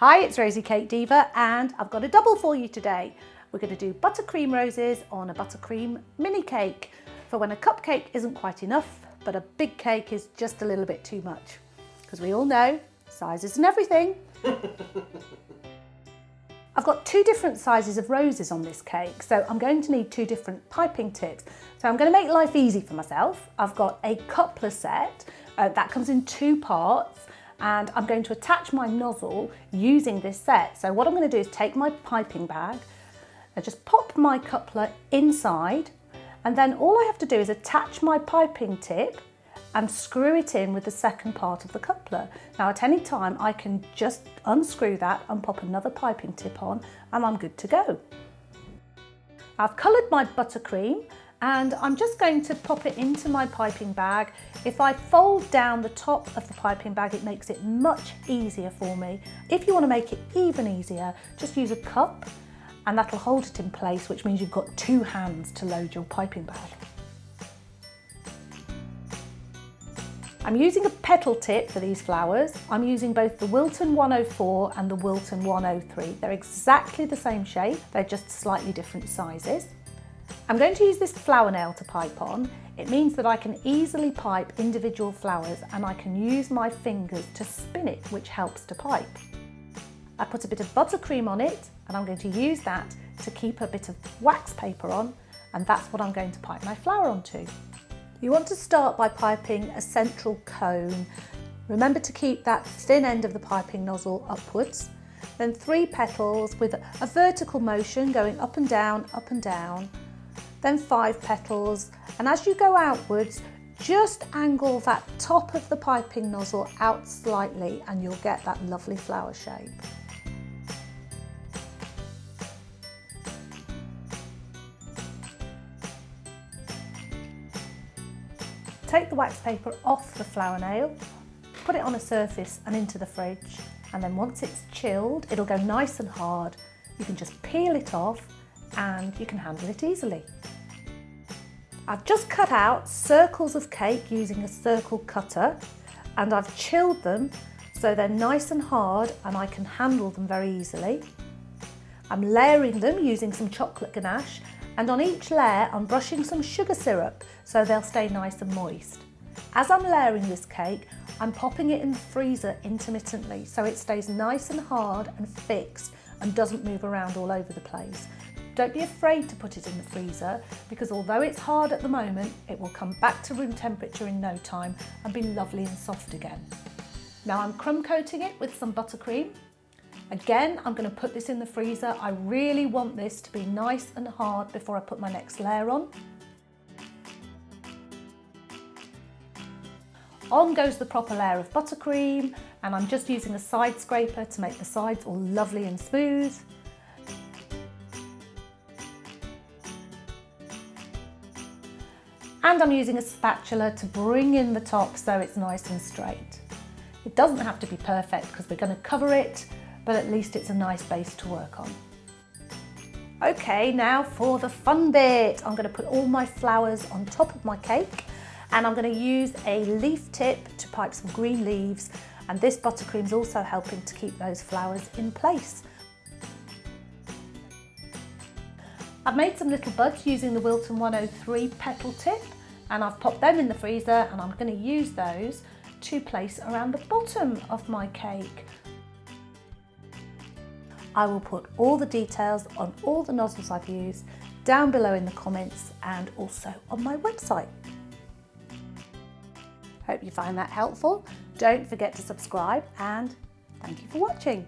Hi, it's Rosie Cake-Diva and I've got a double for you today. We're going to do Buttercream Roses on a Buttercream Mini-Cake for when a cupcake isn't quite enough, but a big cake is just a little bit too much. Because we all know, sizes and everything. I've got two different sizes of roses on this cake, so I'm going to need two different piping tips. So I'm going to make life easy for myself. I've got a coupler set that comes in two parts, and I'm going to attach my nozzle using this set. So what I'm going to do is take my piping bag and just pop my coupler inside, and then all I have to do is attach my piping tip and screw it in with the second part of the coupler. Now at any time I can just unscrew that and pop another piping tip on and I'm good to go. I've coloured my buttercream and I'm just going to pop it into my piping bag. If I fold down the top of the piping bag, it makes it much easier for me. If you want to make it even easier, just use a cup and that'll hold it in place, which means you've got two hands to load your piping bag. I'm using a petal tip for these flowers. I'm using both the Wilton 104 and the Wilton 103. They're exactly the same shape, they're just slightly different sizes. I'm going to use this flower nail to pipe on. It means that I can easily pipe individual flowers and I can use my fingers to spin it, which helps to pipe. I put a bit of buttercream on it and I'm going to use that to keep a bit of wax paper on, and that's what I'm going to pipe my flower onto. You want to start by piping a central cone. Remember to keep that thin end of the piping nozzle upwards. Then 3 petals with a vertical motion going up and down, then 5 petals, and as you go outwards, just angle that top of the piping nozzle out slightly and you'll get that lovely flower shape. Take the wax paper off the flower nail, put it on a surface and into the fridge, and then once it's chilled, it'll go nice and hard. You can just peel it off and you can handle it easily. I've just cut out circles of cake using a circle cutter, and I've chilled them so they're nice and hard and I can handle them very easily. I'm layering them using some chocolate ganache, and on each layer I'm brushing some sugar syrup so they'll stay nice and moist. As I'm layering this cake, I'm popping it in the freezer intermittently so it stays nice and hard and fixed and doesn't move around all over the place. Don't be afraid to put it in the freezer, because although it's hard at the moment, it will come back to room temperature in no time and be lovely and soft again. Now I'm crumb coating it with some buttercream. Again, I'm going to put this in the freezer. I really want this to be nice and hard before I put my next layer on. On goes the proper layer of buttercream, and I'm just using a side scraper to make the sides all lovely and smooth. And I'm using a spatula to bring in the top so it's nice and straight. It doesn't have to be perfect because we're going to cover it, but at least it's a nice base to work on. Okay, now for the fun bit. I'm going to put all my flowers on top of my cake, and I'm going to use a leaf tip to pipe some green leaves, and this buttercream is also helping to keep those flowers in place. I've made some little buds using the Wilton 103 petal tip, and I've popped them in the freezer, and I'm going to use those to place around the bottom of my cake. I will put all the details on all the nozzles I've used down below in the comments and also on my website. Hope you find that helpful. Don't forget to subscribe, and thank you for watching.